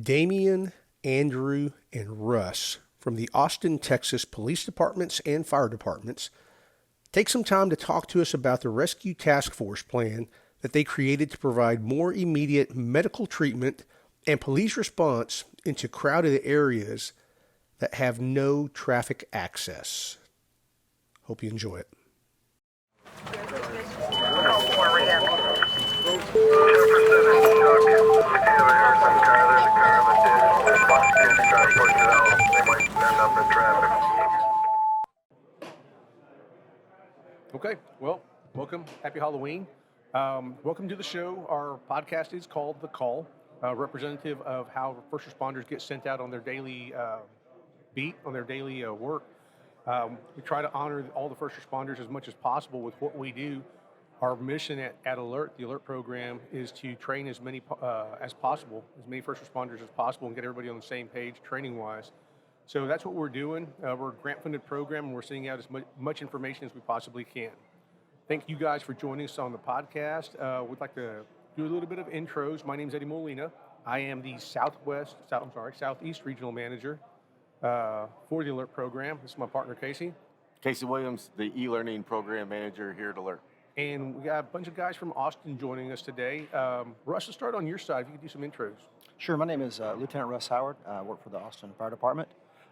Damian, Andrew, and Russ from the Austin, Texas police departments and fire departments take some time to talk to us about the rescue task force plan that they created to provide more immediate medical treatment and police response into crowded areas that have no traffic access. Hope you enjoy it. Okay, well, welcome. Happy Halloween. Welcome to the show. Our podcast is called The Call, representative of how first responders get sent out on their daily beat, on their daily work. We try to honor all the first responders as much as possible with what we do. Our mission at ALERRT, the ALERRT program, is to train as many as possible, as many first responders as possible, and get everybody on the same page training-wise. So that's what we're doing. We're a grant-funded program, and we're sending out as much information as we possibly can. Thank you guys for joining us on the podcast. We'd like to do a little bit of intros. My name is Eddie Molina. I am the Southeast Regional Manager for the ALERRT program. This is my partner, Casey. Casey Williams, the e-learning program manager here at ALERRT. And we got a bunch of guys from Austin joining us today. Russ, let's start on your side. If you could do some intros. Sure. My name is Lieutenant Russ Howard. I work for the Austin Fire Department.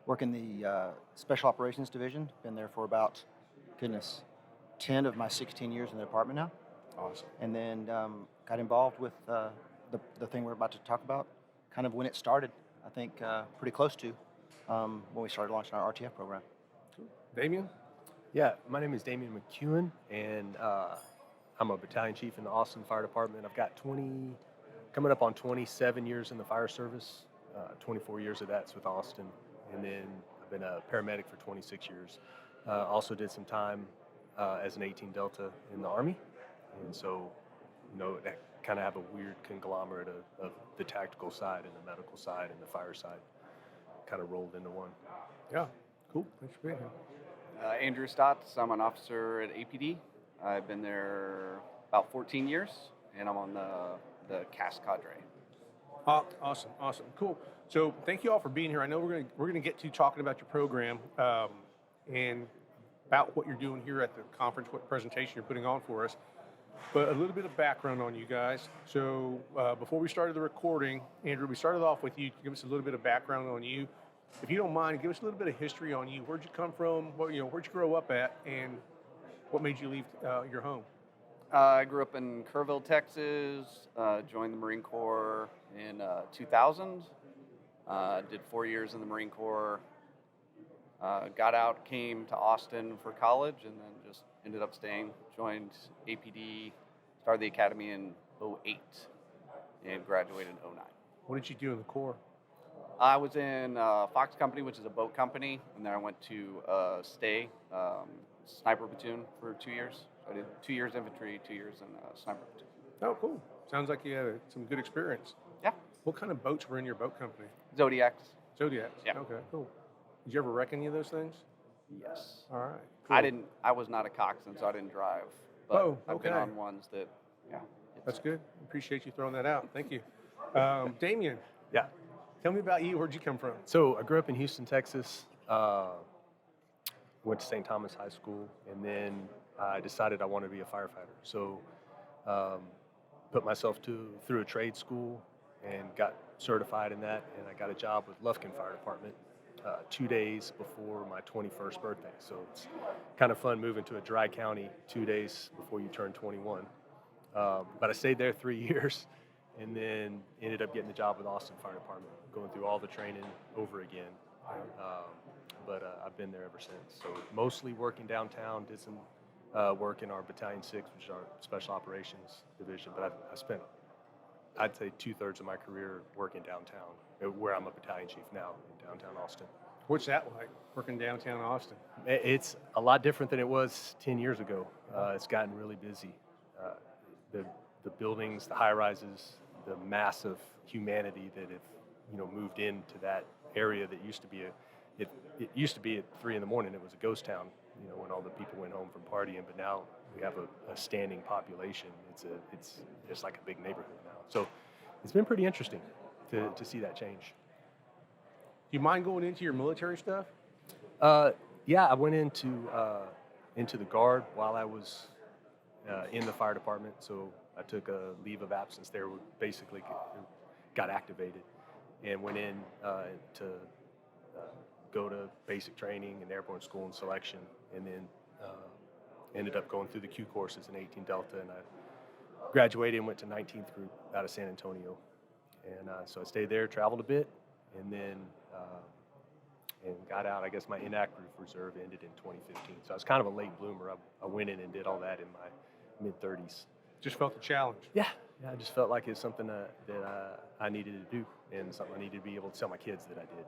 Work in the Special Operations Division. Been there for about, 10 of my 16 years in the department now. Awesome. And then got involved with the thing we're about to talk about, kind of when it started, I think pretty close to when we started launching our RTF program. Cool. Damian? Yeah, my name is Damian McEwen, and I'm a battalion chief in the Austin Fire Department. I've got coming up on 27 years in the fire service, 24 years of that's with Austin, and then I've been a paramedic for 26 years. Also did some time as an 18 Delta in the Army, and so, that kind of have a weird conglomerate of the tactical side and the medical side and the fire side kind of rolled into one. Yeah, cool. Thanks for being here. Andrew Stotts. I'm an officer at APD. I've been there about 14 years, and I'm on the CAS cadre. Awesome, cool. So thank you all for being here. I know we're gonna get to talking about your program and about what you're doing here at the conference, what presentation you're putting on for us. But a little bit of background on you guys. So before we started the recording, Andrew, we started off with you. Give us a little bit of background on you. If you don't mind, give us a little bit of history on you. Where'd you come from? Where'd you grow up at? And what made you leave your home? I grew up in Kerrville, Texas, joined the Marine Corps in 2000, did 4 years in the Marine Corps, got out, came to Austin for college, and then just ended up staying, joined APD, started the academy in 2008, and graduated in 2009. What did you do in the Corps? I was in Fox Company, which is a boat company, and then I went to sniper platoon for 2 years. So I did 2 years infantry, 2 years in sniper platoon. Oh, cool. Sounds like you had some good experience. Yeah. What kind of boats were in your boat company? Zodiacs. Zodiacs? Yeah. Okay, cool. Did you ever wreck any of those things? Yes. All right. Cool. I was not a coxswain, so I didn't drive. But I've been on ones that, That's good. Appreciate you throwing that out. Thank you. Damian. Yeah. Tell me about you. Where'd you come from? So I grew up in Houston, Texas. Went to St. Thomas High School, and then I decided I wanted to be a firefighter. So put myself through a trade school and got certified in that, and I got a job with Lufkin Fire Department 2 days before my 21st birthday. So it's kind of fun moving to a dry county 2 days before you turn 21. But I stayed there 3 years, and then ended up getting the job with Austin Fire Department, going through all the training over again. But I've been there ever since. So mostly working downtown, did some work in our Battalion 6, which is our Special Operations Division. But I spent, I'd say, 2/3 of my career working downtown, where I'm a battalion chief now in downtown Austin. What's that like, working downtown Austin? It's a lot different than it was 10 years ago. It's gotten really busy. The buildings, the high-rises, the massive humanity that have moved into that area that used to be it used to be at 3 a.m. It was a ghost town, when all the people went home from partying. But now we have a standing population. It's like a big neighborhood now. So it's been pretty interesting. to see that change. Do you mind going into your military stuff? Yeah, I went into the Guard while I was in the fire department, so I took a leave of absence there. Basically, got activated and went in to go to basic training and airborne school and selection, and then ended up going through the Q courses in 18 Delta, and I graduated and went to 19th Group out of San Antonio, and so I stayed there, traveled a bit, and then and got out. I guess my inactive reserve ended in 2015, so I was kind of a late bloomer. I went in and did all that in my mid-30s. Just felt the challenge. Yeah, I just felt like it's something that I needed to do, and something I needed to be able to tell my kids that I did.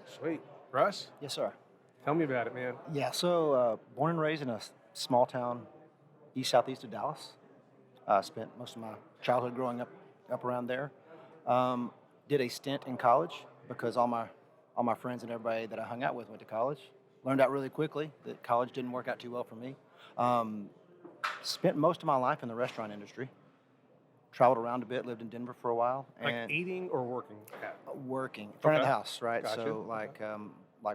Sweet. Russ, Yes, sir. tell me about it, man. Yeah, so born and raised in a small town southeast of Dallas. Spent most of my childhood growing up around there. Did a stint in college because all my friends and everybody that I hung out with went to college. Learned out really quickly that college didn't work out too well for me. Spent most of my life in the restaurant industry. Traveled around a bit, lived in Denver for a while. Like And eating or working? working, front of the Okay. house, right? Gotcha. So like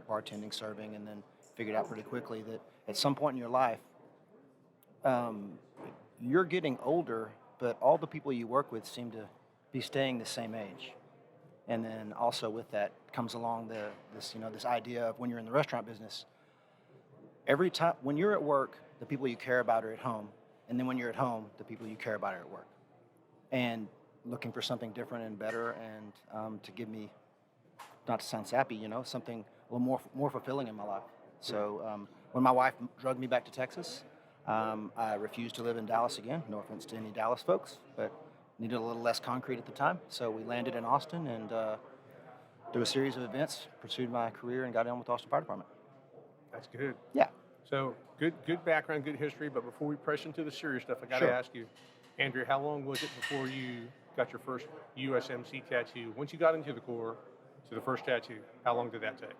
bartending, serving, and then figured out pretty quickly that at some point in your life, you're getting older, but all the people you work with seem to be staying the same age. And then also with that comes along this idea of when you're in the restaurant business, every time when you're at work, the people you care about are at home, and then when you're at home, the people you care about are at work. And looking for something different and better, and to give me, not to sound sappy, something a little more fulfilling in my life. So when my wife drugged me back to Texas, I refused to live in Dallas again. No offense to any Dallas folks, but needed a little less concrete at the time. So we landed in Austin and through a series of events, pursued my career and got in with the Austin Fire Department. That's good. Yeah. So good background, good history. But before we press into the serious stuff, I got to Sure. ask you, Andrea, how long was it before you got your first USMC tattoo? Once you got into the Corps to the first tattoo, how long did that take?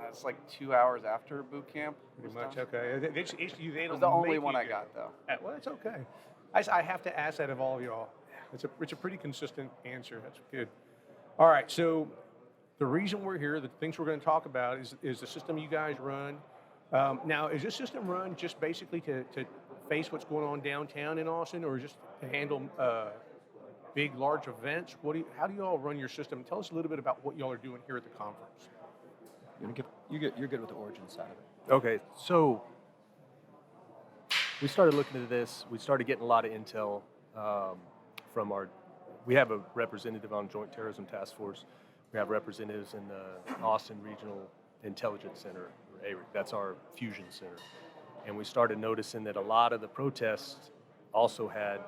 It's like 2 hours after boot camp. Pretty was much. done. Okay. They It don't was the only make one you I do got, it. though. Well, it's okay. I have to ask that of all of y'all. It's a pretty consistent answer. That's good. All right. So the reason we're here, the things we're going to talk about is the system you guys run. Now, is this system run just basically to face what's going on downtown in Austin, or just to handle big, large events? How do you all run your system? Tell us a little bit about what y'all are doing here at the conference. You're good with the origin side of it. Okay, so we started looking into this. We started getting a lot of intel from we have a representative on Joint Terrorism Task Force. We have representatives in the Austin Regional Intelligence Center, or ALERRT. That's our fusion center. And we started noticing that a lot of the protests also had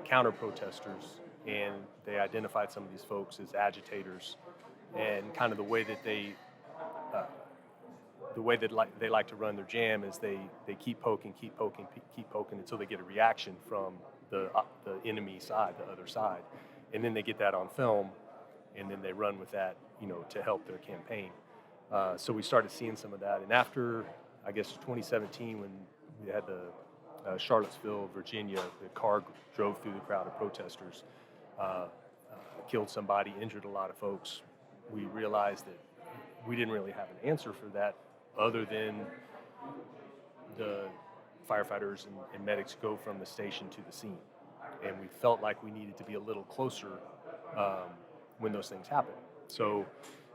counter-protesters, and they identified some of these folks as agitators, and kind of the way that they like to run their jam is they keep poking until they get a reaction from the enemy side, the other side, and then they get that on film, and then they run with that, to help their campaign. So we started seeing some of that, and after, I guess, 2017, when we had the Charlottesville, Virginia, the car drove through the crowd of protesters, killed somebody, injured a lot of folks. We realized that we didn't really have an answer for that other than the firefighters and medics go from the station to the scene. And we felt like we needed to be a little closer when those things happen. So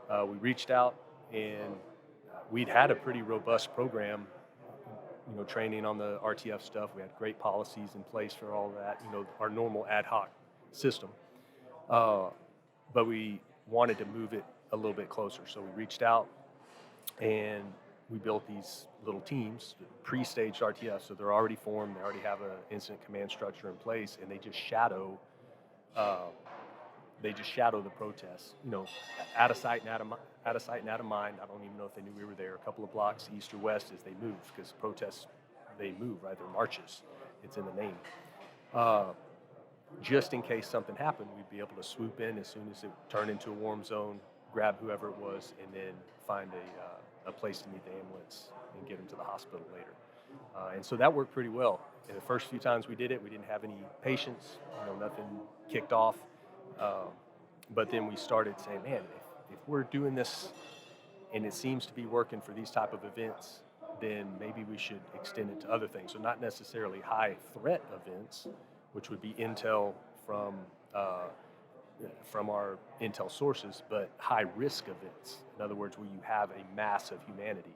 we reached out, and we'd had a pretty robust program, training on the RTF stuff. We had great policies in place for all of that, our normal ad hoc system. But we wanted to move it a little bit closer. So we reached out, and we built these little teams, pre-staged RTF, so they're already formed. They already have an incident command structure in place, and they just shadow the protests. Out of sight and out of mind. I don't even know if they knew we were there. A couple of blocks east or west as they move, because protests, they move, right? They're marches. It's in the name. Just in case something happened, we'd be able to swoop in as soon as it turned into a warm zone, grab whoever it was, and then find a place to meet the ambulance and get them to the hospital later. And so that worked pretty well. And the first few times we did it, we didn't have any patients, nothing kicked off. But then we started saying, man, if we're doing this and it seems to be working for these type of events, then maybe we should extend it to other things. So not necessarily high threat events, which would be intel from our intel sources, but high risk events. In other words, where you have a mass of humanity.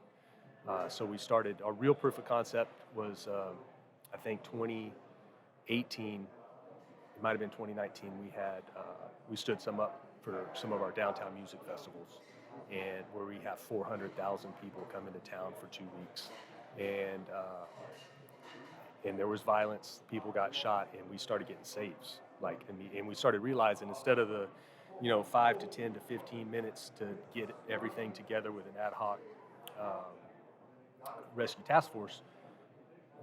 So we started, our real proof of concept was, I think 2018, it might have been 2019, we stood some up for some of our downtown music festivals, and where we have 400,000 people come into town for 2 weeks. And there was violence, people got shot, and we started getting saves. And we started realizing instead of the 5 to 10 to 15 minutes to get everything together with an ad hoc rescue task force,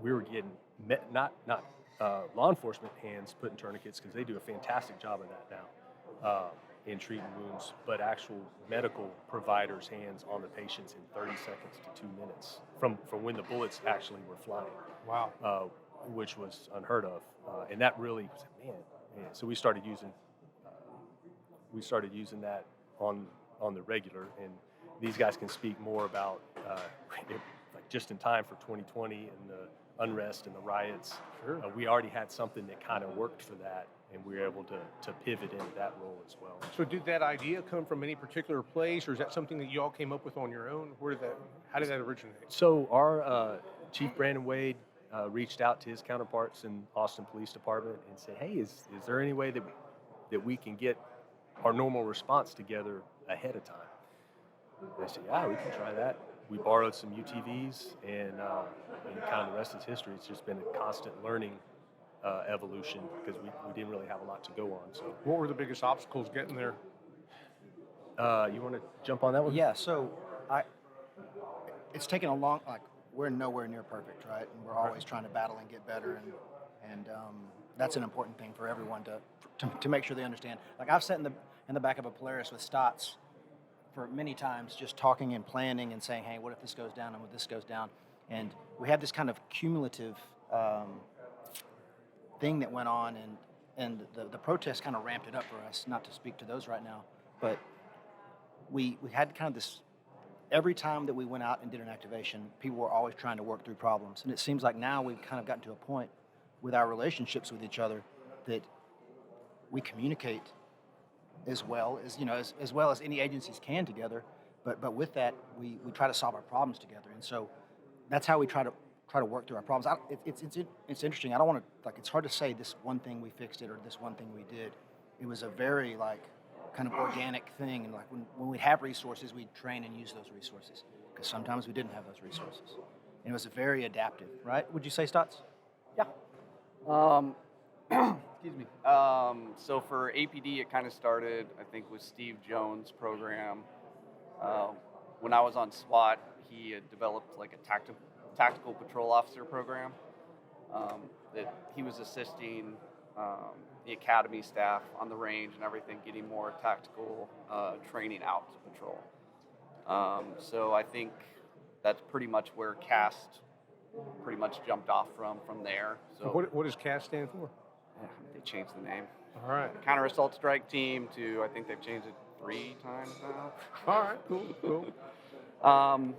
we were getting not law enforcement hands putting tourniquets, because they do a fantastic job of that now in treating wounds, but actual medical providers' hands on the patients in 30 seconds to 2 minutes from when the bullets actually were flying. Wow. Which was unheard of, and that really, man. So we started using that on the regular, and these guys can speak more about like just in time for 2020 and the unrest and the riots. Sure. We already had something that kind of worked for that, and we were able to pivot into that role as well. So did that idea come from any particular place, or is that something that you all came up with on your own? How did that originate? So our Chief Brandon Wade reached out to his counterparts in Austin Police Department and said, hey, is there any way that we can get our normal response together ahead of time? And I said, yeah, we can try that. We borrowed some UTVs, and kind of the rest is history. It's just been a constant learning evolution, because we didn't really have a lot to go on. So, What were the biggest obstacles getting there? you want to jump on that one? Yeah, so it's taken a long, we're nowhere near perfect, right? And we're always trying to battle and get better, and that's an important thing for everyone to make sure they understand. Like, I've sat in the back of a Polaris with Stotts for many times, just talking and planning and saying, hey, what if this goes down and what if this goes down? And we had this kind of cumulative thing that went on, and the protest kind of ramped it up for us. Not to speak to those right now, but we had kind of this. Every time that we went out and did an activation, people were always trying to work through problems. And it seems like now we've kind of gotten to a point with our relationships with each other that we communicate as well as any agencies can together. But with that, we try to solve our problems together. And so that's how we try to work through our problems. It's interesting. I don't want to, it's hard to say this one thing we fixed it or this one thing we did. It was a very kind of organic thing, and when we have resources, we train and use those resources, because sometimes we didn't have those resources. And it was very adaptive, right? Would you say, Stotts? Yeah. Excuse me. So for APD, it kind of started, I think, with Steve Jones' program. When I was on SWAT, he had developed like a tactical patrol officer program that he was assisting the academy staff on the range and everything, getting more tactical training out to patrol. So I think that's pretty much where CAST pretty much jumped off from there. So What does CAST stand for? they changed the name. All right. Counter Assault Strike Team to, I think they've changed it 3 times now. All right, cool. The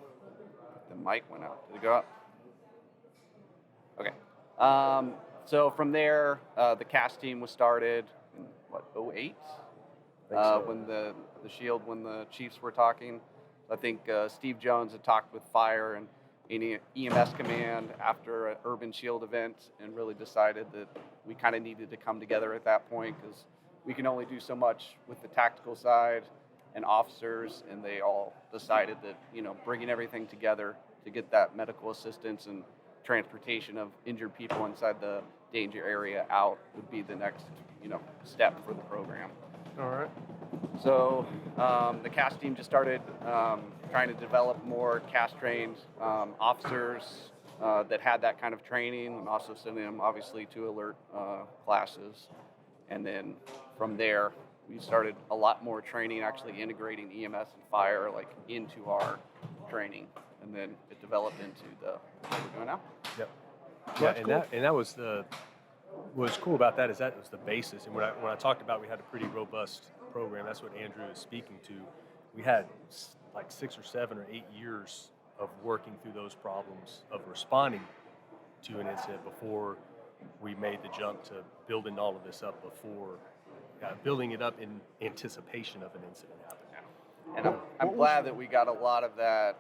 mic went out. Did it go up? Okay. So from there, the CAST team was started in, 2008? When the Shield, when the Chiefs were talking. I think Steve Jones had talked with Fire and EMS Command after an Urban Shield event, and really decided that we kind of needed to come together at that point, because we can only do so much with the tactical side and officers, and they all decided that, bringing everything together to get that medical assistance and transportation of injured people inside the danger area out would be the next, step for the program. All right. So the CAST team just started trying to develop more CAST-trained officers that had that kind of training, and also sending them, obviously, to ALERRT classes. And then from there, we started a lot more training, actually integrating EMS and Fire into our training. And then it developed into what we're doing now. Yep. Well, Yeah, and that was what's cool about that is that was the basis. And when I talked about we had a pretty robust program, that's what Andrew is speaking to. We had like 6 or 7 or 8 years of working through those problems, of responding to an incident before we made the jump to building all of this up building it up in anticipation of an incident happening. And I'm glad that we got a lot of that,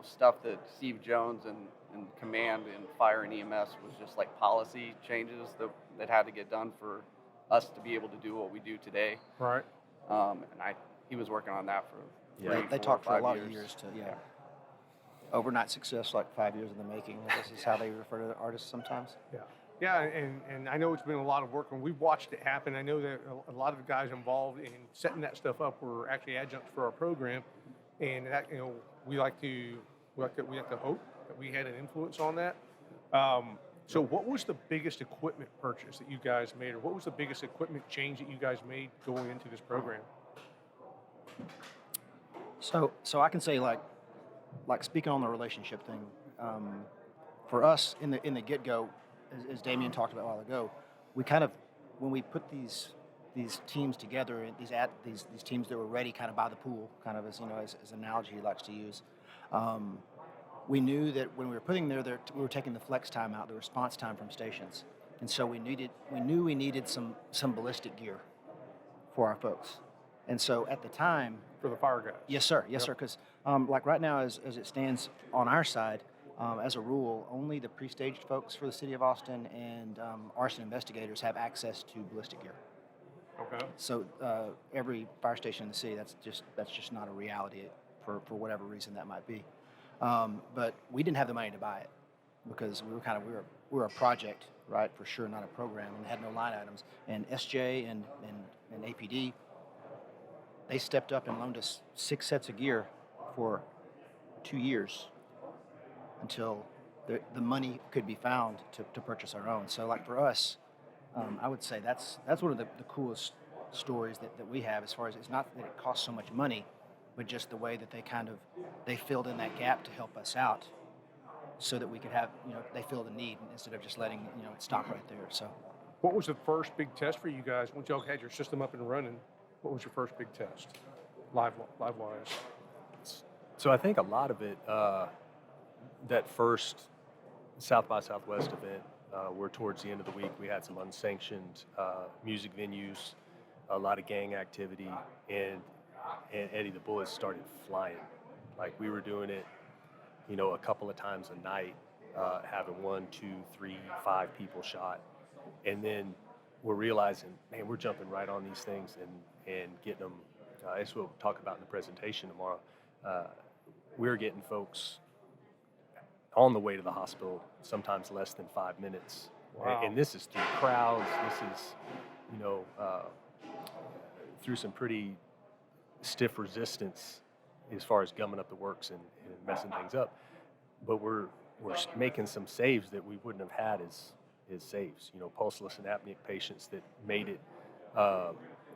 stuff that Steve Jones and command in fire and EMS was just like policy changes that had to get done for us to be able to do what we do today. Right. And he was working on that for Yeah, 3, they 4, talked for a 5 lot of years to overnight success, like 5 years in the making. This is how they refer to the artists sometimes. Yeah. Yeah, and I know it's been a lot of work, and we've watched it happen. I know that a lot of the guys involved in setting that stuff up were actually adjuncts for our program, and that we like to hope that we had an influence on that. So, what was the biggest equipment purchase that you guys made, or what was the biggest equipment change that you guys made going into this program? So I can say like speaking on the relationship thing, for us in the get-go, as Damian talked about a while ago, we kind of, when we put these teams together, these teams that were ready kind of by the pool, kind of as as an analogy he likes to use, we knew that when we were putting there, we were taking the flex time out, the response time from stations, and so we knew we needed some ballistic gear for our folks, and so at the time. For the fire guys. Yes, sir. Yes, sir. Because like right now, as it stands on our side, as a rule, only the pre-staged folks for the city of Austin and arson investigators have access to ballistic gear. Okay. So every fire station in the city, that's just not a reality for whatever reason that might be. But we didn't have the money to buy it because we were a project, right, for sure, not a program, and had no line items. And SJ and APD, they stepped up and loaned us 6 sets of gear for 2 years until the money could be found to purchase our own. So like for us, I would say that's one of the coolest stories that we have, as far as it's not that it costs so much money, but just the way that they filled in that gap to help us out so that we could have, they feel the need instead of just letting, it stop right there. So What was the first big test for you guys once y'all had your system up and running? What was your first big test, live-wise? So I think a lot of it, that first South by Southwest event, where towards the end of the week we had some unsanctioned music venues, a lot of gang activity, and Eddie, the bullets started flying. Like we were doing it, a couple of times a night, having 1, 2, 3, 5 people shot, and then we're realizing, man, we're jumping right on these things and getting them. As we'll talk about in the presentation tomorrow, we're getting folks on the way to the hospital, sometimes less than 5 minutes. Wow. And this is through crowds. This is, through some pretty stiff resistance as far as gumming up the works and messing things up. But we're making some saves that we wouldn't have had as saves. Pulseless and apneic patients that made it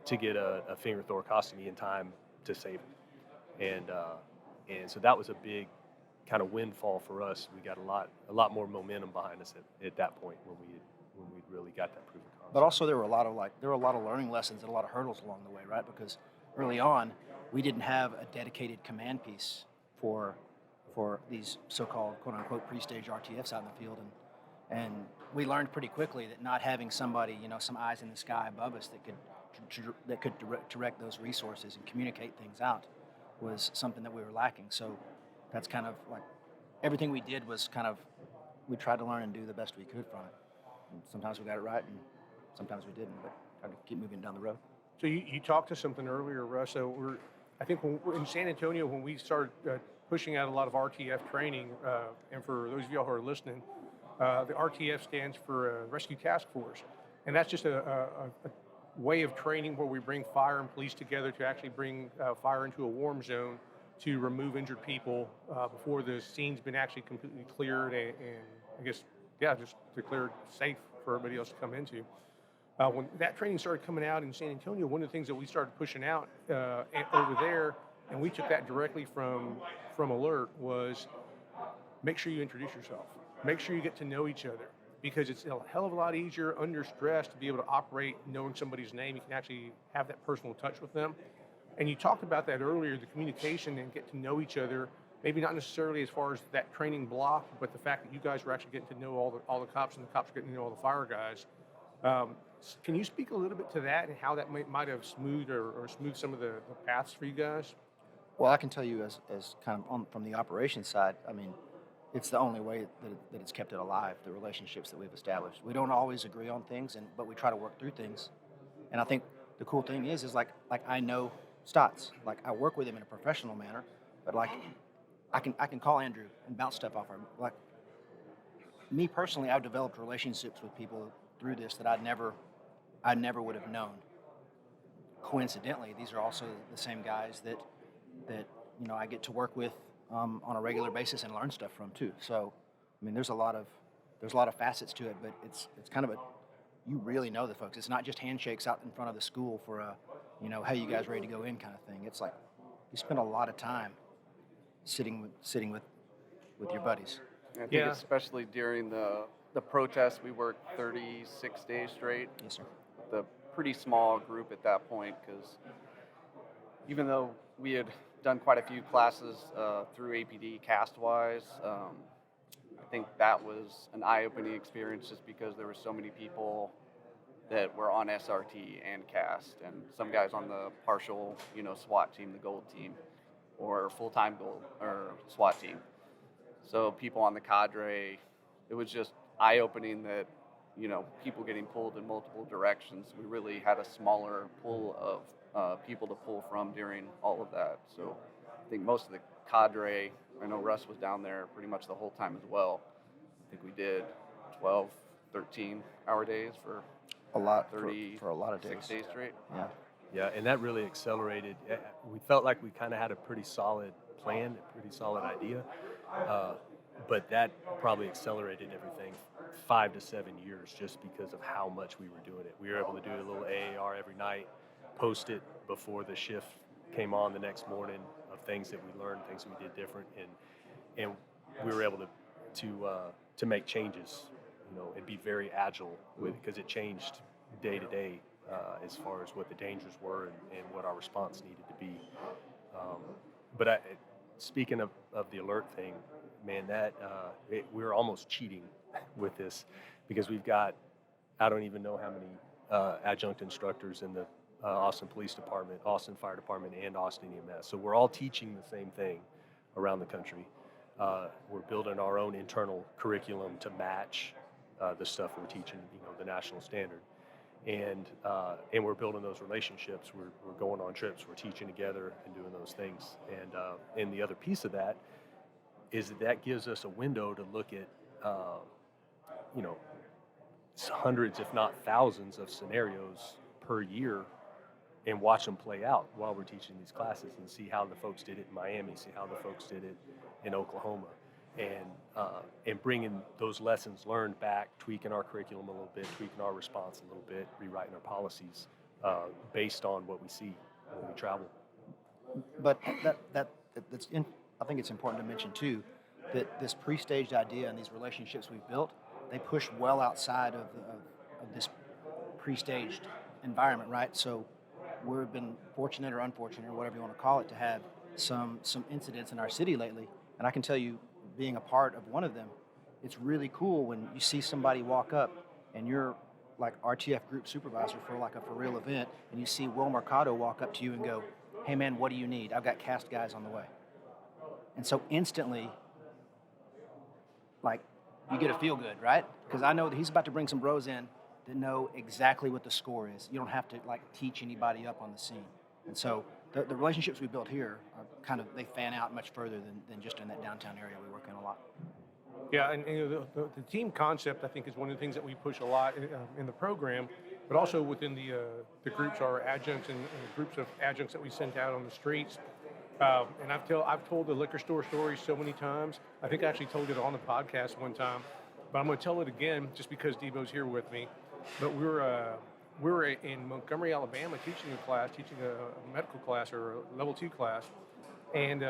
to get a finger thoracostomy in time to save them. And so that was a big kind of windfall for us. We got a lot more momentum behind us at that point when we really got that proven concept. But also there were a lot of learning lessons and a lot of hurdles along the way, right? Because early on, we didn't have a dedicated command piece for these so-called quote-unquote pre-stage RTFs out in the field, and we learned pretty quickly that not having somebody, some eyes in the sky above us that could direct those resources and communicate things out was something that we were lacking. So that's kind of like everything we did was we tried to learn and do the best we could from it. And sometimes we got it right, and sometimes we didn't, but tried to keep moving down the road. So you talked to something earlier, Russ. So I think we're in San Antonio, when we started pushing out a lot of RTF training, and for those of y'all who are listening, the RTF stands for Rescue Task Force, and that's just a way of training where we bring fire and police together to actually bring fire into a warm zone to remove injured people before the scene's been actually completely cleared and I guess, just declared safe for everybody else to come into. When that training started coming out in San Antonio, one of the things that we started pushing out over there, and we took that directly from ALERRT, was make sure you introduce yourself. Make sure you get to know each other. because it's a hell of a lot easier under stress to be able to operate knowing somebody's name. You can actually have that personal touch with them. And you talked about that earlier, the communication and get to know each other. Maybe not necessarily as far as that training block, but the fact that you guys were actually getting to know all the cops, and the cops are getting to know all the fire guys. Can you speak a little bit to that and how that might have smoothed or smoothed some of the paths for you guys? Well, I can tell you as kind of from the operations side, I mean, it's the only way that it's kept it alive, the relationships that we've established. We don't always agree on things, but we try to work through things. And I think the cool thing is like I know Stotts. Like, I work with him in a professional manner, but like I can call Andrew and bounce stuff off him. Like, me personally, I've developed relationships with people through this that I never would have known. Coincidentally, these are also the same guys that I get to work with on a regular basis and learn stuff from too. So, I mean, there's a lot of facets to it, but it's kind of you really know the folks. It's not just handshakes out in front of the school for a, hey, you guys ready to go in kind of thing. It's like you spend a lot of time sitting with your buddies. I think especially during the protests, we worked 36 days straight. Yes, sir. With a pretty small group at that point, because even though we had done quite a few classes through APD cast-wise, I think that was an eye-opening experience just because there were so many people that were on SRT and cast, and some guys on the partial, SWAT team, the gold team, or full-time gold or SWAT team. So people on the cadre, it was just eye-opening that, people getting pulled in multiple directions. We really had a smaller pool of people to pull from during all of that. So I think most of the cadre, I know Russ was down there pretty much the whole time as well. I think we did 12, 13-hour days for A lot 30, for a lot of days. 6 days straight. Yeah. Yeah, and that really accelerated. We felt like we kind of had a pretty solid plan, a pretty solid idea, but that probably accelerated everything 5 to 7 years just because of how much we were doing it. We were able to do a little AAR every night, post it before the shift came on the next morning of things that we learned, things we did different, and we were able to make changes, and be very agile with, because it changed day to day as far as what the dangers were and what our response needed to be. But speaking of the ALERRT thing, man, we were almost cheating with this because we've got, I don't even know how many adjunct instructors in the Austin Police Department, Austin Fire Department, and Austin EMS. So we're all teaching the same thing around the country. We're building our own internal curriculum to match the stuff we're teaching, the national standard. And we're building those relationships. We're going on trips. We're teaching together and doing those things. And the other piece of that is that gives us a window to look at, hundreds, if not thousands, of scenarios per year and watch them play out while we're teaching these classes and see how the folks did it in Miami, see how the folks did it in Oklahoma, and bringing those lessons learned back, tweaking our curriculum a little bit, tweaking our response a little bit, rewriting our policies based on what we see when we travel. But I think it's important to mention too that this pre-staged idea and these relationships we've built, they push well outside of this pre-staged environment, right? So we've been fortunate or unfortunate or whatever you want to call it to have some incidents in our city lately, and I can tell you, being a part of one of them, it's really cool when you see somebody walk up and you're like RTF group supervisor for like a for real event, and you see Will Mercado walk up to you and go, "Hey man, what do you need? I've got cast guys on the way." And so instantly, like, you get a feel good, right? Because I know that he's about to bring some bros in that know exactly what the score is. You don't have to like teach anybody up on the scene. And so the relationships we built here are they fan out much further than just in that downtown area we work in a lot. Yeah, and the team concept, I think, is one of the things that we push a lot in the program, but also within the groups, our adjuncts and groups of adjuncts that we sent out on the streets. And I've told the liquor store story so many times. I think I actually told it on the podcast one time, but I'm going to tell it again just because Debo's here with me. But we were in Montgomery, Alabama, teaching a medical class or a level 2 class, and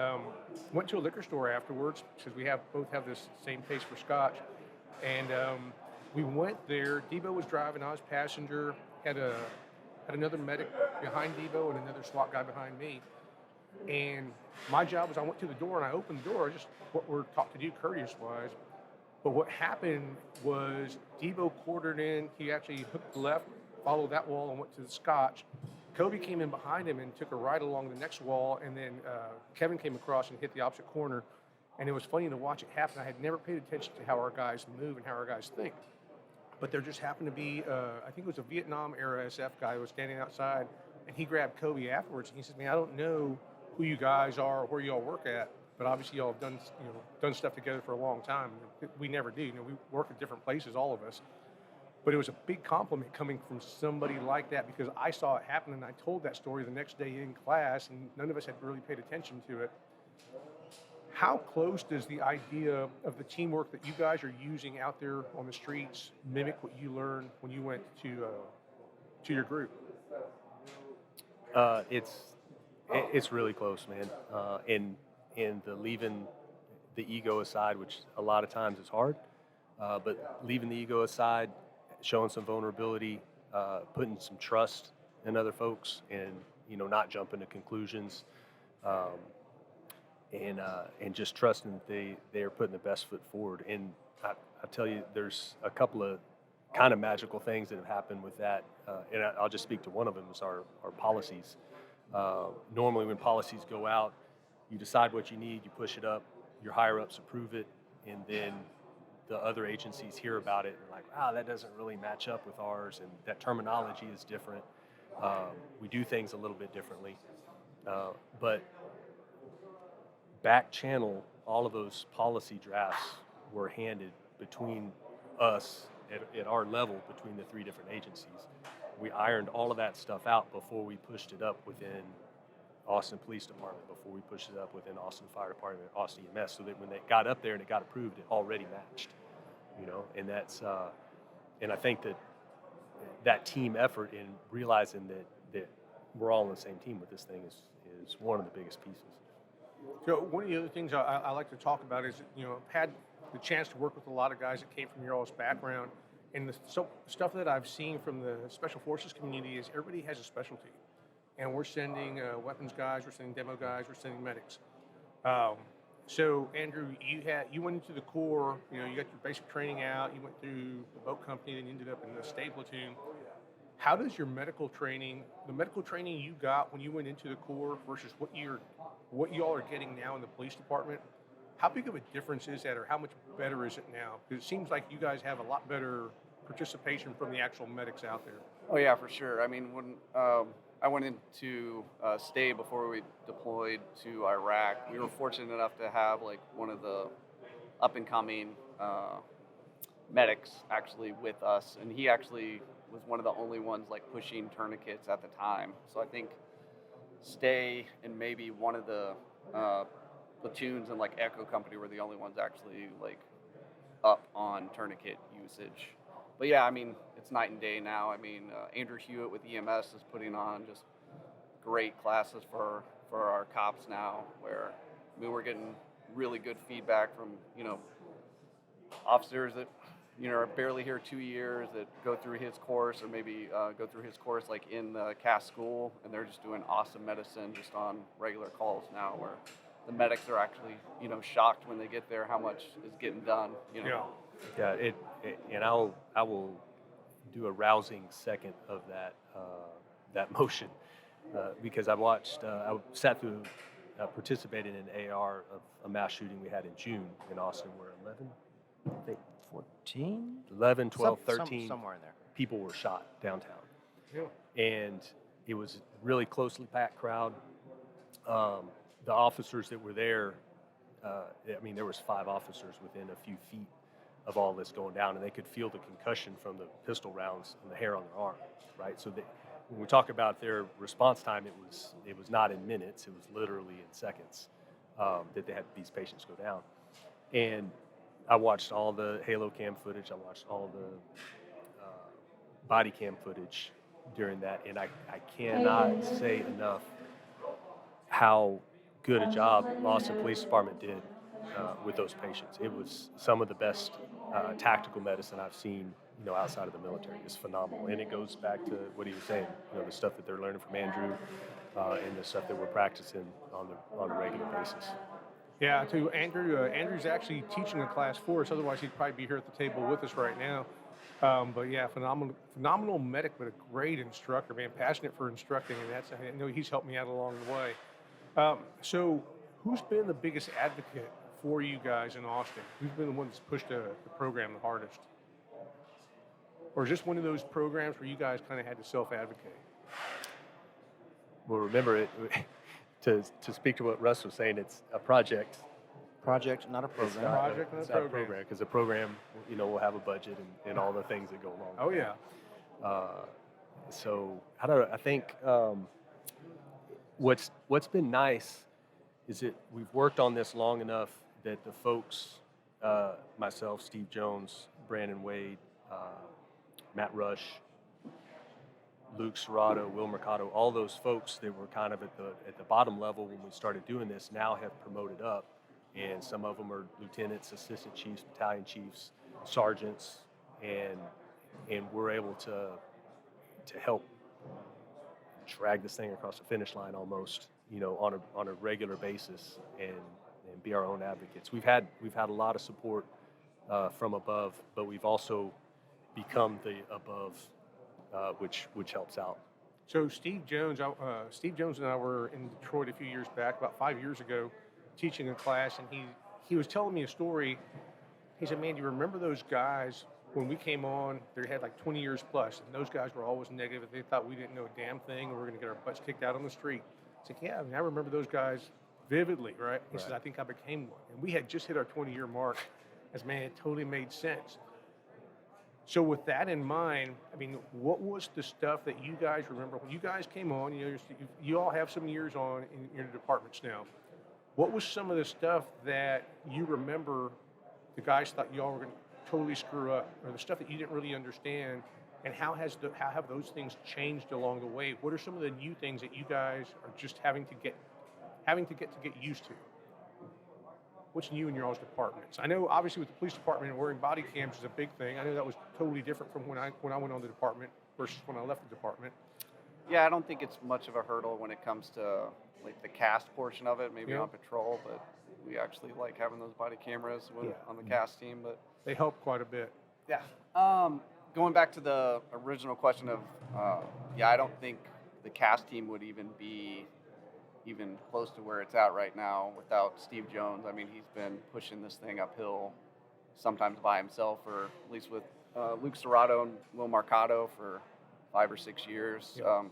went to a liquor store afterwards because we both have this same taste for scotch, and we went there. Debo was driving. I was passenger. Had another medic behind Debo and another SWAT guy behind me. And my job was I went to the door and I opened the door, just what we're taught to do courteous-wise. But what happened was Debo quartered in. He actually hooked left, followed that wall, and went to the Scotch. Kobe came in behind him and took a right along the next wall, and then Kevin came across and hit the opposite corner. And it was funny to watch it happen. I had never paid attention to how our guys move and how our guys think. But there just happened to be, I think it was a Vietnam-era SF guy who was standing outside, and he grabbed Kobe afterwards, and he said, "Man, I don't know who you guys are or where you all work at, but obviously y'all have done stuff together for a long time." We never do. We work at different places, all of us. But it was a big compliment coming from somebody like that, because I saw it happen, and I told that story the next day in class, and none of us had really paid attention to it. How close does the idea of the teamwork that you guys are using out there on the streets mimic what you learned when you went to your group? It's really close, man. And the leaving the ego aside, which a lot of times is hard, but leaving the ego aside, showing some vulnerability, putting some trust in other folks, and not jumping to conclusions, and just trusting that they are putting the best foot forward. And I tell you, there's a couple of kind of magical things that have happened with that, and I'll just speak to one of them, is our policies. Normally when policies go out, you decide what you need, you push it up, your higher ups approve it, and then the other agencies hear about it and like, wow, that doesn't really match up with ours, and that terminology is different. We do things a little bit differently, but back channel, all of those policy drafts were handed between us at our level, between the three different agencies. We ironed all of that stuff out before we pushed it up within Austin Police Department, before we pushed it up within Austin Fire Department, Austin EMS, so that when they got up there and it got approved, it already matched, and that's, and I think that team effort in realizing that we're all on the same team with this thing is one of the biggest pieces. So one of the other things I like to talk about is, I've had the chance to work with a lot of guys that came from your all's background, and the stuff that I've seen from the Special Forces community is everybody has a specialty. And we're sending weapons guys, we're sending demo guys, we're sending medics. So Andrew, you went into the Corps, you got your basic training out, you went through the boat company and ended up in the stay platoon. How does your medical training you got when you went into the Corps versus what you all are getting now in the police department, how big of a difference is that, or how much better is it now? Because it seems like you guys have a lot better participation from the actual medics out there. Oh yeah, for sure. I mean, when I went into stay before we deployed to Iraq, we were fortunate enough to have like one of the up and coming medics actually with us, and he actually was one of the only ones like pushing tourniquets at the time. So I think stay and maybe one of the platoons and like Echo Company were the only ones actually like up on tourniquet usage. But yeah, I mean, it's night and day now. I mean, Andrew Hewitt with EMS is putting on just great classes for our cops now, where we're getting really good feedback from, officers that, are barely here 2 years, that go through his course, or maybe go through his course like in the CAS school, and they're just doing awesome medicine just on regular calls now, where the medics are actually, shocked when they get there how much is getting done, Yeah, and I will do a rousing second of that motion, because I watched, I sat through, participated in an AR of a mass shooting we had in June in Austin, where 11, 12, 13 somewhere in there. people were shot downtown. Yeah. And it was a really closely packed crowd. The officers that were there, there was 5 officers within a few feet of all this going down, and they could feel the concussion from the pistol rounds and the hair on their arm, right? So when we talk about their response time, it was not in minutes, it was literally in seconds that they had these patients go down. And I watched all the Halo cam footage, I watched all the body cam footage during that, and I cannot say enough how good a job Austin Police Department did with those patients. It was some of the best tactical medicine I've seen outside of the military is phenomenal. And it goes back to what he was saying, the stuff that they're learning from Andrew and the stuff that we're practicing on a regular basis. Yeah, to Andrew. Andrew's actually teaching a class for us. Otherwise, he'd probably be here at the table with us right now. But yeah, phenomenal medic, but a great instructor, man. Passionate for instructing, and I know he's helped me out along the way. So, who's been the biggest advocate for you guys in Austin? Who's been the one that's pushed the program the hardest? Or is this one of those programs where you guys kind of had to self-advocate? Well, remember, to speak to what Russ was saying, it's a project. Project, not a It's program. not, Project, not it's a not a program. program, because a program, will have a budget and all the things that go along Oh with yeah. it. So I don't know. I think what's been nice is that we've worked on this long enough that the folks, myself, Steve Jones, Brandon Wade, Matt Rush, Luke Serrato, Will Mercado, all those folks that were kind of at the bottom level when we started doing this now have promoted up, and some of them are lieutenants, assistant chiefs, battalion chiefs, sergeants, and we're able to help drag this thing across the finish line almost, on a regular basis, and be our own advocates. We've had a lot of support from above, but we've also become the above, which helps out. So Steve Jones and I were in Detroit a few years back, about 5 years ago, teaching a class, and he was telling me a story. He said, "Man, do you remember those guys when we came on? They had like 20 years plus, and those guys were always negative. They thought we didn't know a damn thing, and we were going to get our butts kicked out on the street." I said, "Yeah, I remember those guys vividly, right?" He says, "I think I became one." And we had just hit our 20-year mark. As man, it totally made sense. So with that in mind, I mean, what was the stuff that you guys remember when you guys came on? You all have some years on in your departments now. What was some of the stuff that you remember the guys thought you all were going to totally screw up, or the stuff that you didn't really understand, and how have those things changed along the way? What are some of the new things that you guys are just having to get used to? What's new in your all's departments? I know obviously with the police department, wearing body cams is a big thing. I know that was totally different from when I went on the department versus when I left the department. Yeah, I don't think it's much of a hurdle when it comes to like the cast portion of it, maybe Yeah. on patrol, but we actually like having those body cameras on the cast team. But They help quite a bit. yeah, going back to the original question of, I don't think the cast team would even be close to where it's at right now without Steve Jones. I mean, he's been pushing this thing uphill sometimes by himself, or at least with Luke Serrato and Will Mercado for 5 or 6 years. Yeah.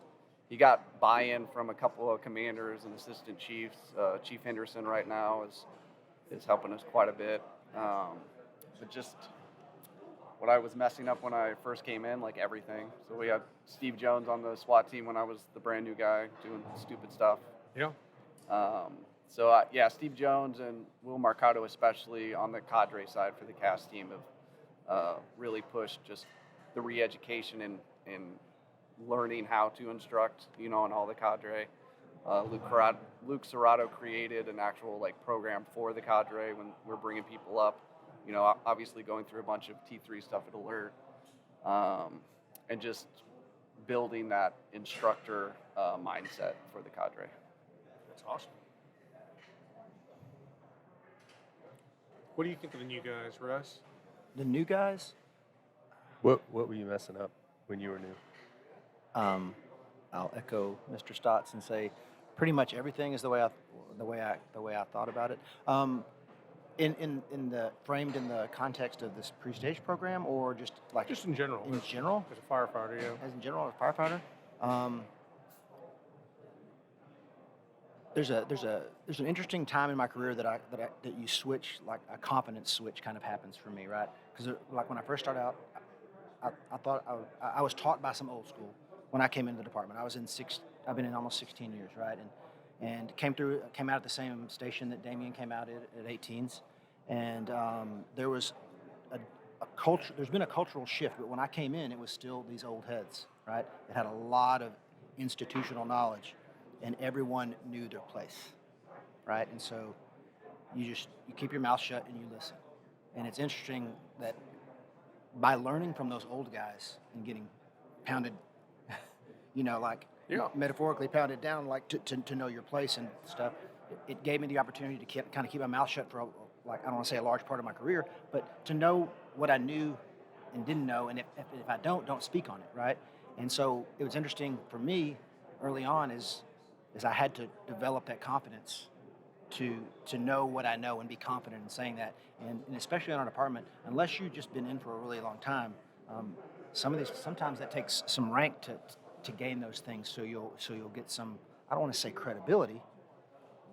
He got buy-in from a couple of commanders and assistant chiefs. Chief Henderson right now is helping us quite a bit. But just what I was messing up when I first came in, like everything. So we had Steve Jones on the SWAT team when I was the brand new guy doing stupid stuff. Yeah. Steve Jones and Will Mercado, especially on the cadre side for the cast team, have really pushed just the re-education and learning how to instruct, and all the cadre. Luke Serrato created an actual program for the cadre when we're bringing people up. Obviously going through a bunch of T3 stuff at ALERRT, and just building that instructor mindset for the cadre. That's awesome. What do you think of the new guys, Russ? The new guys, What were you messing up when you were new? I'll echo Mr. Stotts and say, pretty much everything is the way I thought about it. Framed in the context of this pre-stage program, or just Just in general. in general, As a firefighter, yeah. as in general, as a firefighter. There's an interesting time in my career that you switch, like a confidence switch kind of happens for me, right? Because when I first started out, I thought I was taught by some old school when I came into the department. I've been in almost 16 years, right? And came out at the same station that Damian came out at 18s, and there was a culture. There's been a cultural shift, but when I came in, it was still these old heads, right? It had a lot of institutional knowledge, and everyone knew their place, right? And so you keep your mouth shut and you listen. And it's interesting that by learning from those old guys and getting pounded, like Yeah. metaphorically pounded down, like to know your place and stuff, it gave me the opportunity to kind of keep my mouth shut for, like, I don't want to say a large part of my career, but to know what I knew and didn't know, and if I don't speak on it, right? And so it was interesting for me early on is I had to develop that confidence to know what I know and be confident in saying that. And especially on an apartment, unless you've just been in for a really long time, sometimes that takes some rank to gain those things. So you'll get some, I don't want to say credibility,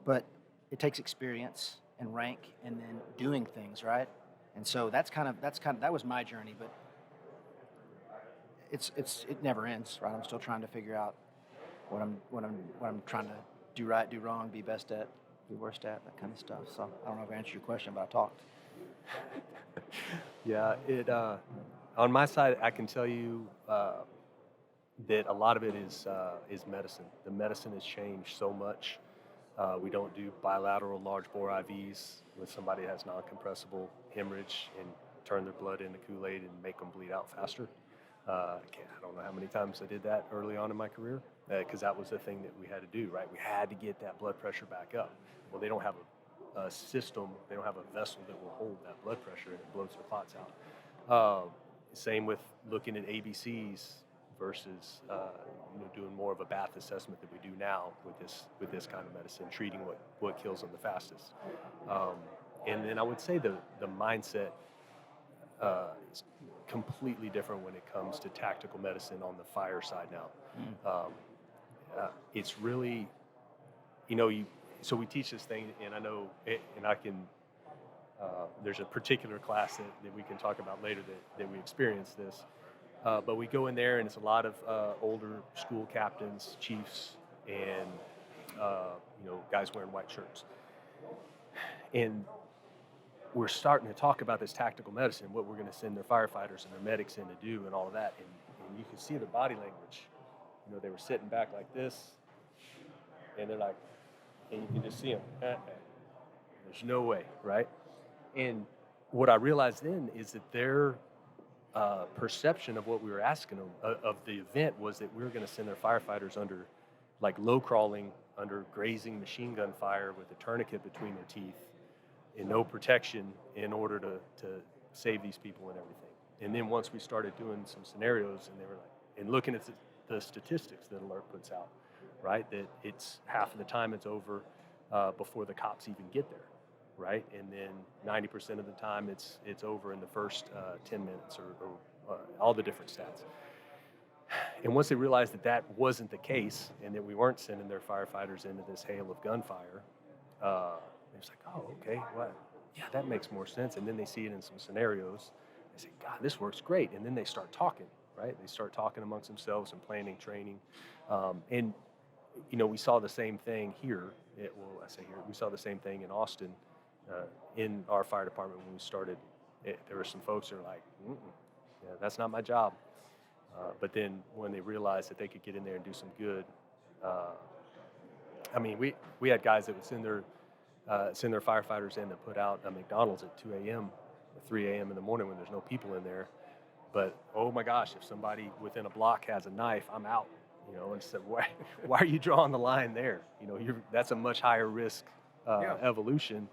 but it takes experience and rank and then doing things, right? And so that was my journey, but it never ends, right? I'm still trying to figure out what I'm trying to do right, do wrong, be best at, be worst at, that kind of stuff. So I don't know if I answered your question, but I talked. Yeah, on my side, I can tell you that a lot of it is medicine. The medicine has changed so much. We don't do bilateral large bore IVs with somebody that has non-compressible hemorrhage and turn their blood into Kool-Aid and make them bleed out faster. I don't know how many times I did that early on in my career, because that was the thing that we had to do, right? We had to get that blood pressure back up. Well, they don't have a system, they don't have a vessel that will hold that blood pressure, and it blows their clots out. Same with looking at ABCs versus doing more of a bath assessment that we do now with this kind of medicine, treating what kills them the fastest. And then I would say the mindset is completely different when it comes to tactical medicine on the fire side now. It's really, so we teach this thing, and I know, and I can, there's a particular class that we can talk about later that we experience this. But we go in there, and it's a lot of older school captains, chiefs, and guys wearing white shirts. And we're starting to talk about this tactical medicine, what we're going to send their firefighters and their medics in to do, and all of that. And you can see their body language. They were sitting back like this, and they're like, and you can just see them. There's no way, right? And what I realized then is that their perception of what we were asking them of the event was that we were going to send their firefighters under, like, low crawling under grazing machine gun fire with a tourniquet between their teeth and no protection in order to save these people and everything. And then once we started doing some scenarios, and they were like, and looking at the statistics that ALERRT puts out, right, that it's half of the time it's over before the cops even get there, right? And then 90% of the time it's over in the first 10 minutes or all the different stats. And once they realized that wasn't the case and that we weren't sending their firefighters into this hail of gunfire, it was like, oh, okay, well, yeah, that makes more sense. And then they see it in some scenarios. They say, God, this works great. And then they start talking, right? They start talking amongst themselves and planning training. And we saw the same thing here. We saw the same thing in Austin in our fire department when we started. There were some folks that were like, yeah, that's not my job. But then when they realized that they could get in there and do some good, we had guys that would send their firefighters in to put out a McDonald's at 2 a.m. or 3 a.m. in the morning when there's no people in there. But, oh my gosh, if somebody within a block has a knife, I'm out. And said, why are you drawing the line there? That's a much higher risk evolution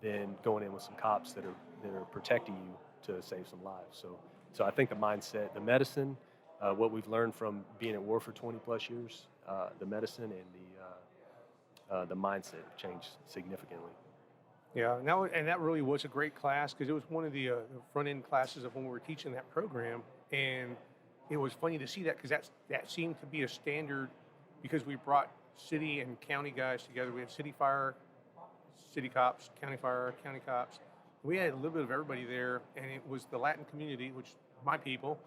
than going in with some cops that are protecting you to save some lives. So I think the mindset, the medicine, what we've learned from being at war for 20 plus years, the medicine and the mindset changed significantly. Yeah, and that really was a great class because it was one of the front-end classes of when we were teaching that program, and it was funny to see that because that seemed to be a standard because we brought city and county guys together. We had city fire, city cops, county fire, county cops. We had a little bit of everybody there, and it was the Latin community, which my people,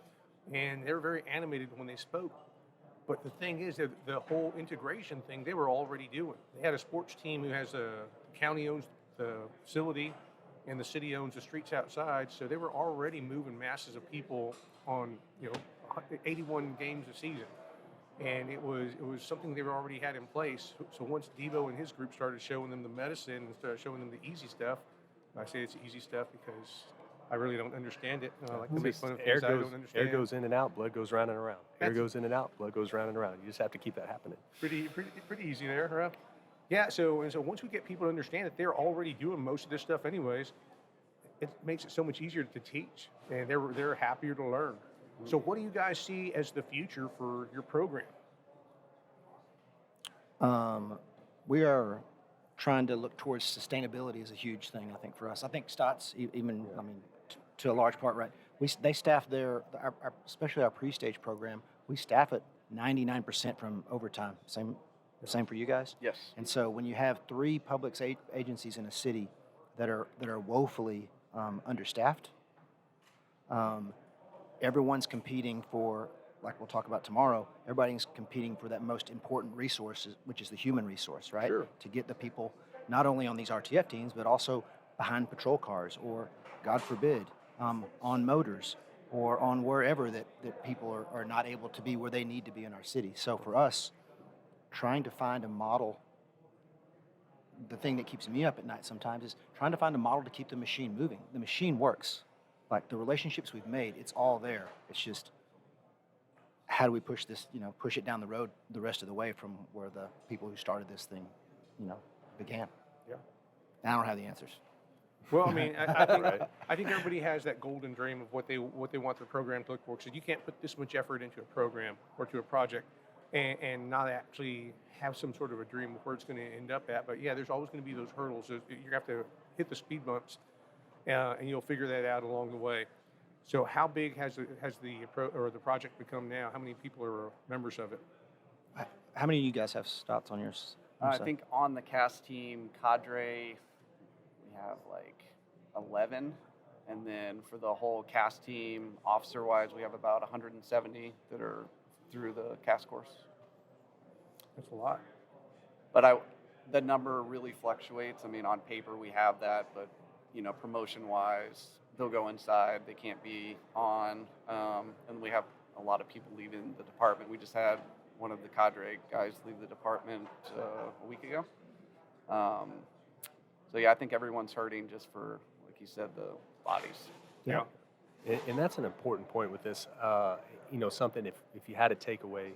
and they were very animated when they spoke. But the thing is that the whole integration thing they were already doing. They had a sports team who has the county owns the facility and the city owns the streets outside. So they were already moving masses of people on, 81 games a season. And it was something they already had in place. So once Devo and his group started showing them the medicine and started showing them the easy stuff, I say it's easy stuff because I really don't understand it. I like to It's make just fun of air things I don't understand. air goes in and out, blood goes round and around. Air That's- goes in and out, blood goes round and around. You just have to keep that happening. Pretty easy there, huh? Yeah. So once we get people to understand that they're already doing most of this stuff anyways, it makes it so much easier to teach, and they're happier to learn. So what do you guys see as the future for your program? We are trying to look towards sustainability is a huge thing, I think, for us. I think Stotts, even, I mean, to a large part, right? They staff especially our pre-stage program, we staff it 99% from overtime. Same for you guys? Yes. And so when you have 3 public agencies in a city that are woefully understaffed, everyone's competing for, like we'll talk about tomorrow, everybody's competing for that most important resource, which is the human resource, right? Sure. To get the people not only on these RTF teams, but also behind patrol cars or, God forbid, on motors or on wherever that people are not able to be where they need to be in our city. So for us, trying to find a model, the thing that keeps me up at night sometimes is trying to find a model to keep the machine moving. The machine works. Like the relationships we've made, it's all there. It's just, how do we push this, push it down the road the rest of the way from where the people who started this thing, began? Yeah. And I don't have the answers. Well, I mean, I think everybody has that golden dream of what they want their program to look for. So you can't put this much effort into a program or to a project and not actually have some sort of a dream of where it's going to end up at. But yeah, there's always going to be those hurdles. You're going to have to hit the speed bumps, and you'll figure that out along the way. So how big has the project become now? How many people are members of it? How many of you guys have Stotts on yours? I think on the cast team, cadre, we have like 11. And then for the whole cast team, officer-wise, we have about 170 that are through the cast course. That's a lot. But the number really fluctuates. I mean, on paper we have that, but promotion-wise, they'll go inside. They can't be on. And we have a lot of people leaving the department. We just had one of the cadre guys leave the department a week ago. So yeah, I think everyone's hurting just for, like you said, the bodies. Yeah. And that's an important point with this. Something, if you had a takeaway,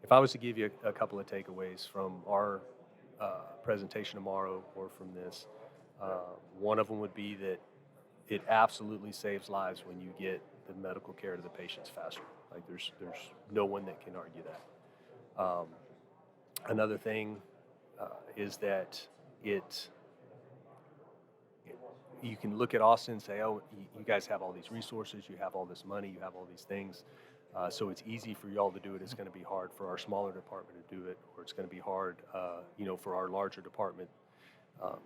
if I was to give you a couple of takeaways from our presentation tomorrow or from this, one of them would be that it absolutely saves lives when you get the medical care to the patients faster. Like there's no one that can argue that. Another thing is that you can look at Austin and say, oh, you guys have all these resources, you have all this money, you have all these things. So it's easy for y'all to do it. It's going to be hard for our smaller department to do it, or it's going to be hard, for our larger department.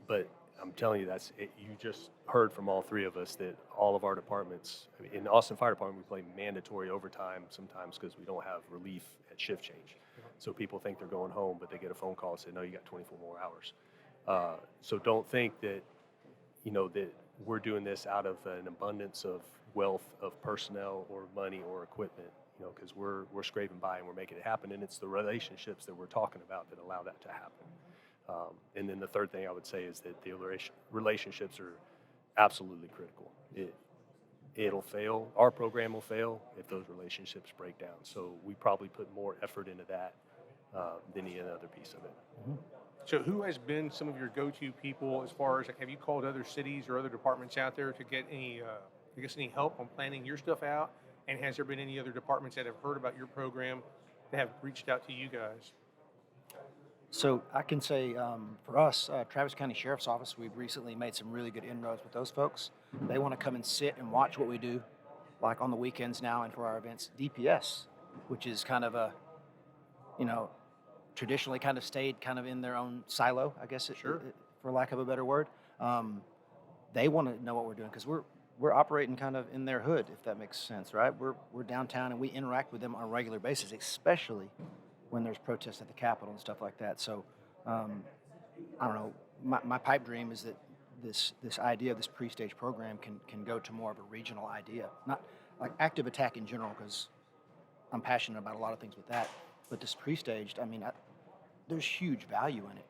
But I'm telling you, you just heard from all 3 of us that all of our departments, in the Austin Fire Department, we play mandatory overtime sometimes because we don't have relief at shift change. So people think they're going home, but they get a phone call and say, no, you got 24 more hours. So don't think that, that we're doing this out of an abundance of wealth of personnel or money or equipment, because we're scraping by and we're making it happen. And it's the relationships that we're talking about that allow that to happen. And then the third thing I would say is that the relationships are absolutely critical. It'll fail. Our program will fail if those relationships break down. So we probably put more effort into that than any other piece of it. Mm-hmm. So who has been some of your go-to people as far as, like, have you called other cities or other departments out there to get any help on planning your stuff out? And has there been any other departments that have heard about your program that have reached out to you guys? So I can say for us, Travis County Sheriff's Office, we've recently made some really good inroads with those folks. They want to come and sit and watch what we do, like on the weekends now and for our events. DPS, which is kind of a, traditionally kind of stayed kind of in their own silo, I guess, for lack of a better word. They want to know what we're doing because we're operating kind of in their hood, if that makes sense, right? We're downtown and we interact with them on a regular basis, especially when there's protests at the Capitol and stuff like that. So, I don't know, my pipe dream is that this idea of this pre-stage program can go to more of a regional idea. Not like active attack in general, because I'm passionate about a lot of things with that. But this pre-staged, there's huge value in it,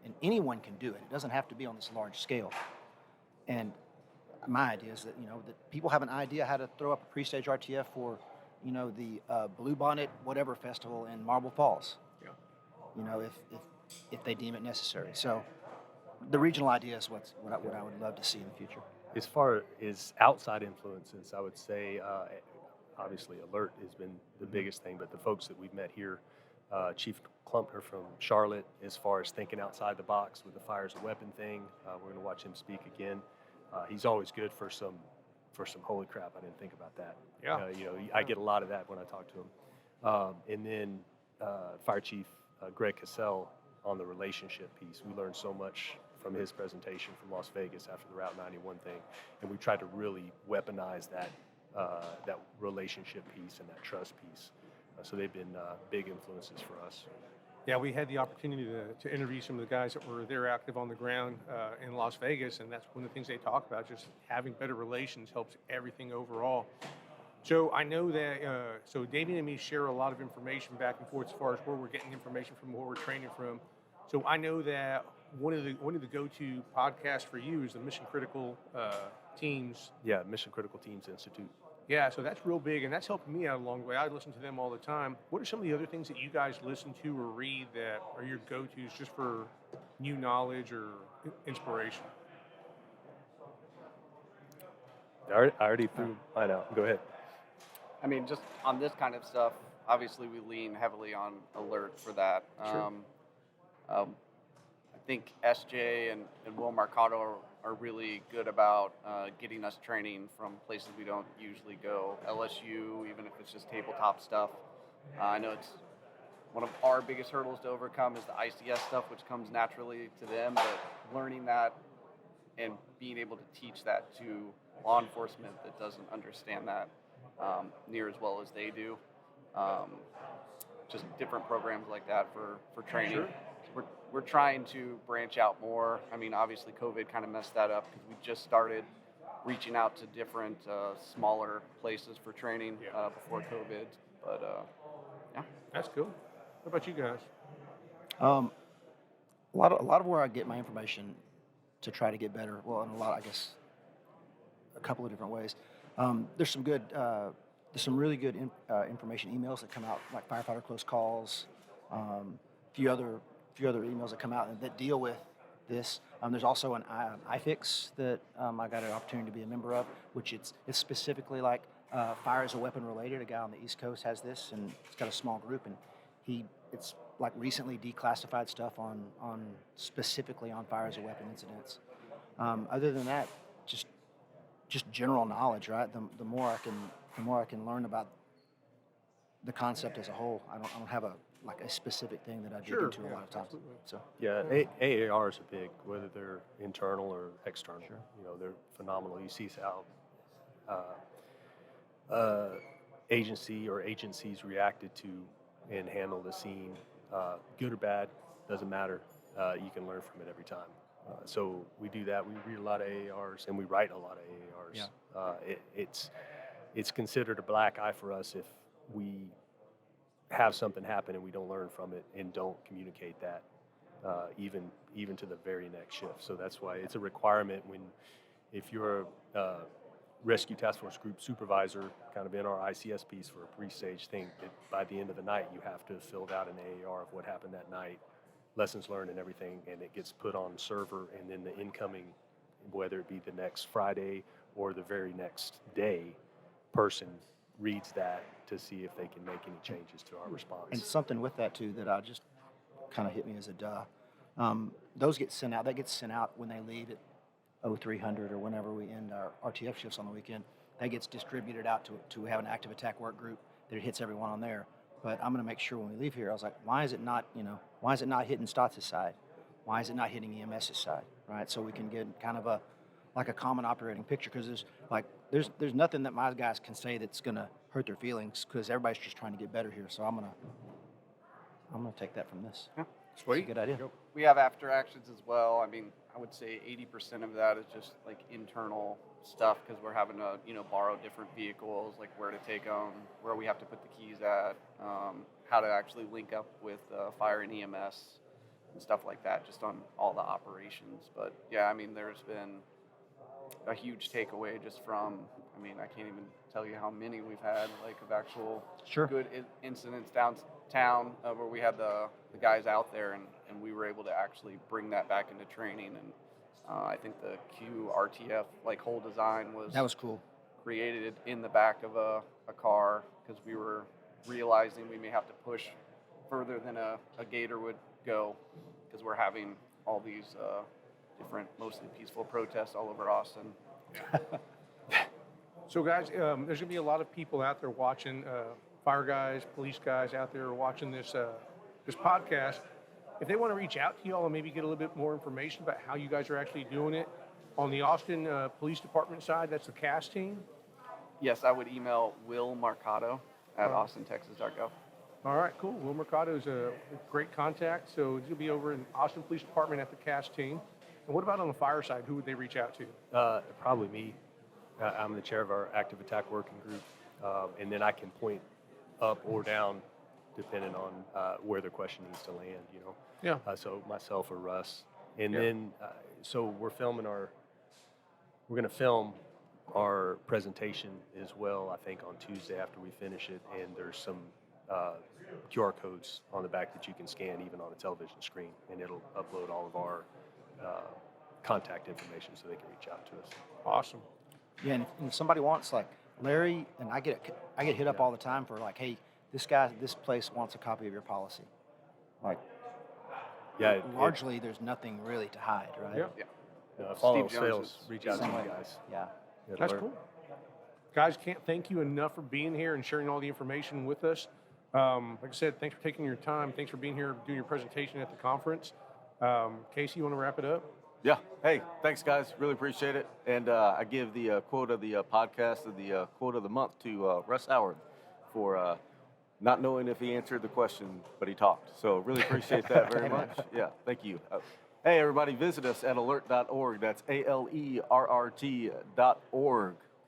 and anyone can do it. It doesn't have to be on this large scale. And my idea is that, that people have an idea how to throw up a pre-stage RTF for, the Bluebonnet whatever festival in Marble Falls. Yeah. If they deem it necessary. So the regional idea is what I would love to see in the future. As far as outside influences, I would say obviously ALERRT has been the biggest thing, but the folks that we've met here, Chief Klumpner from Charlotte, as far as thinking outside the box with the fire as a weapon thing, we're going to watch him speak again. He's always good for some holy crap, I didn't think about that. Yeah. I get a lot of that when I talk to him. And then Fire Chief Greg Cassell on the relationship piece. We learned so much from his presentation from Las Vegas after the Route 91 thing, and we tried to really weaponize that relationship piece and that trust piece. So they've been big influences for us. Yeah, we had the opportunity to interview some of the guys that were there active on the ground in Las Vegas, and that's one of the things they talk about. Just having better relations helps everything overall. So I know that, so Damian and me share a lot of information back and forth as far as where we're getting information from, where we're training from. So I know that one of the go-to podcasts for you is the Mission Critical Teams. Yeah, Mission Critical Teams Institute. Yeah, so that's real big, and that's helping me out along the way. I listen to them all the time. What are some of the other things that you guys listen to or read that are your go-tos just for new knowledge or inspiration? I already threw mine out. Go ahead. I mean, just on this kind of stuff, obviously we lean heavily on ALERRT for that. Sure. I think SJ and Will Marcato are really good about getting us training from places we don't usually go. LSU, even if it's just tabletop stuff. I know it's one of our biggest hurdles to overcome is the ICS stuff, which comes naturally to them, but learning that and being able to teach that to law enforcement that doesn't understand that near as well as they do. Just different programs like that for training. Sure. We're trying to branch out more. I mean, obviously COVID kind of messed that up because we just started reaching out to different smaller places for training before COVID. But yeah, That's cool. What about you guys? A lot of where I get my information to try to get better. Well, in a couple of different ways. There's some really good information emails that come out, like firefighter close calls, a few other emails that come out that deal with this. There's also an iFix that I got an opportunity to be a member of, which it's specifically like fire as a weapon related. A guy on the East Coast has this, and it's got a small group, and it's like recently declassified stuff on specifically on fire as a weapon incidents. Other than that, just general knowledge, right? The more I can learn about the concept as a whole. I don't have a specific thing that I dig into a lot of times. Absolutely. So Yeah, AARs are big, whether they're internal or external. Sure. They're phenomenal. You see how agencies reacted to and handle the scene, good or bad, doesn't matter. You can learn from it every time. So we do that. We read a lot of AARs and we write a lot of AARs. Yeah. It's considered a black eye for us if we have something happen and we don't learn from it and don't communicate that even to the very next shift. So that's why it's a requirement if you're a rescue task force group supervisor, kind of in our ICS piece for a pre-stage thing, that by the end of the night you have to have filled out an AAR of what happened that night, lessons learned and everything, and it gets put on server, and then the incoming, whether it be the next Friday or the very next day, person reads that to see if they can make any changes to our response. And something with that too that I just kind of hit me as a duh. Those get sent out. That gets sent out when they leave at 0300 or whenever we end our RTF shifts on the weekend. That gets distributed out to we have an active attack work group that it hits everyone on there. But I'm going to make sure when we leave here, I was like, why is it not hitting Stotts' side? Why is it not hitting EMS's side? Right? So we can get kind of a common operating picture, because there's nothing that my guys can say that's going to hurt their feelings, because everybody's just trying to get better here. So I'm gonna take that from this. Yeah. Sweet. It's a good idea. we have after actions as well. I mean, I would say 80% of that is just like internal stuff, because we're having to, borrow different vehicles, like where to take them, where we have to put the keys at, how to actually link up with fire and EMS and stuff like that, just on all the operations. But yeah, I mean, there's been a huge takeaway just from, I mean, I can't even tell you how many we've had, like, of actual Sure. good incidents downtown where we had the guys out there, and we were able to actually bring that back into training. And I think the QRTF, like, whole design That was cool. created in the back of a car because we were realizing we may have to push further than a gator would go because we're having all these different, mostly peaceful protests all over Austin. So, guys, there's going to be a lot of people out there watching, fire guys, police guys out there watching this this podcast. If they want to reach out to y'all and maybe get a little bit more information about how you guys are actually doing it on the Austin Police Department side, that's the CAS team. Yes, I would email Will Marcato at austintexas.gov. All right, cool. Will Mercado is a great contact. So he's going to be over in Austin Police Department at the CAS team. And what about on the fire side? Who would they reach out to? Probably me. I'm the chair of our active attack working group, and then I can point up or down depending on where the question needs to land, you know. Yeah. So myself or Russ. And then, so we're going to film our presentation as well, I think, on Tuesday after we finish it. And there's some QR codes on the back that you can scan even on a television screen, and it'll upload all of our contact information so they can reach out to us. Awesome. Yeah, and if somebody wants, like, Larry, and I get hit up all the time for, like, hey, this place wants a copy of your policy. Like, Yeah, largely there's nothing really to hide, right? Yeah. if all Steve else Jones fails, is reach out to you somebody- guys. Yeah. At That's ALERRT. cool. Guys, can't thank you enough for being here and sharing all the information with us. Like I said, thanks for taking your time. Thanks for being here, doing your presentation at the conference. Casey, you want to wrap it up? Yeah. Hey, thanks, guys. Really appreciate it. And I give the quote of the podcast of the quote of the month to Russ Howard for not knowing if he answered the question, but he talked. So really appreciate that very much. Yeah, thank you. Hey, everybody, visit us at alert.org. That's ALERRT.org.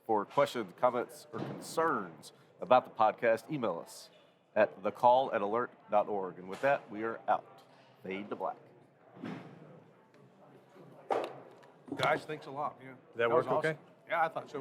For questions, comments, or concerns about the podcast, email us at thecall@alert.org. And with that, we are out. Fade to black. Guys, thanks a lot. Yeah. That was work okay? awesome. Yeah, I thought so.